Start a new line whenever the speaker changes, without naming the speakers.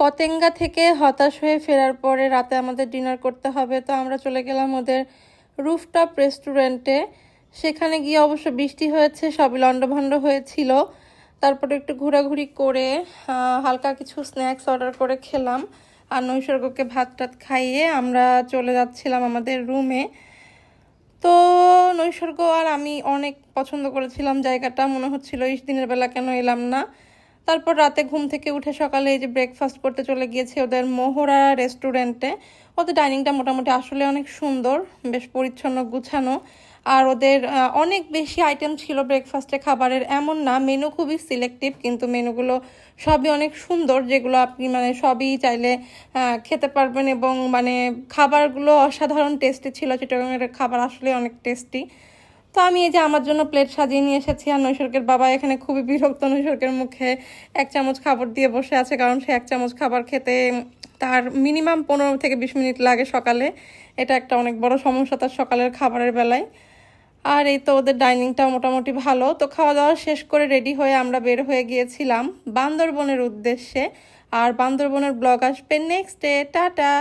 পতেঙ্গা থেকে হতাশ হয়ে ফেরার পরে রাতে আমাদের ডিনার করতে হবে, তো আমরা চলে গেলাম ওদের রুফটপ রেস্টুরেন্টে। সেখানে গিয়ে অবশ্য বৃষ্টি হয়েছে, সবই লন্ডভন্ড হয়েছিল। তারপরে একটু ঘোরাঘুরি করে হালকা কিছু স্ন্যাক্স অর্ডার করে খেলাম, আর নৈসর্গকে ভাত টাত খাইয়ে আমরা চলে যাচ্ছিলাম আমাদের রুমে। তো নৈসর্গ আর আমি অনেক পছন্দ করেছিলাম জায়গাটা, মনে হচ্ছিল দিনের বেলা কেন এলাম না। তারপর রাতে ঘুম থেকে উঠে সকালে এই যে ব্রেকফাস্ট করতে চলে গিয়েছি ওদের মোহরা রেস্টুরেন্টে। ওদের ডাইনিংটা মোটামুটি আসলে অনেক সুন্দর, বেশ পরিচ্ছন্ন গুছানো, আর ওদের অনেক বেশি আইটেম ছিল ব্রেকফাস্টে খাবারের। এমন না, মেনু খুবই সিলেক্টিভ, কিন্তু মেনুগুলো সবই অনেক সুন্দর, যেগুলো আপনি মানে সবই চাইলে খেতে পারবেন, এবং মানে খাবারগুলো অসাধারণ টেস্টি ছিল। চিটাগাংয়ের খাবার আসলে অনেক টেস্টি। তো আমি এই যে আমার জন্য প্লেট সাজিয়ে নিয়ে এসেছি, আর নৈসর্গের বাবা এখানে খুবই বিরক্ত। নৈসর্গের মুখে 1 চামচ খাবার দিয়ে বসে আছে, কারণ সে 1 চামচ খাবার খেতে তার মিনিমাম 15 থেকে 20 মিনিট লাগে সকালে। এটা একটা অনেক বড় সমস্যা তার সকালের খাবারের বেলায়। আর এই তো ওদের ডাইনিংটাও মোটামুটি ভালো। তো খাওয়া দাওয়া শেষ করে রেডি হয়ে আমরা বের হয়ে গিয়েছিলাম বান্দরবনের উদ্দেশ্যে। আর বান্দরবনের ব্লগ আসবে নেক্সট ডে। টাটা।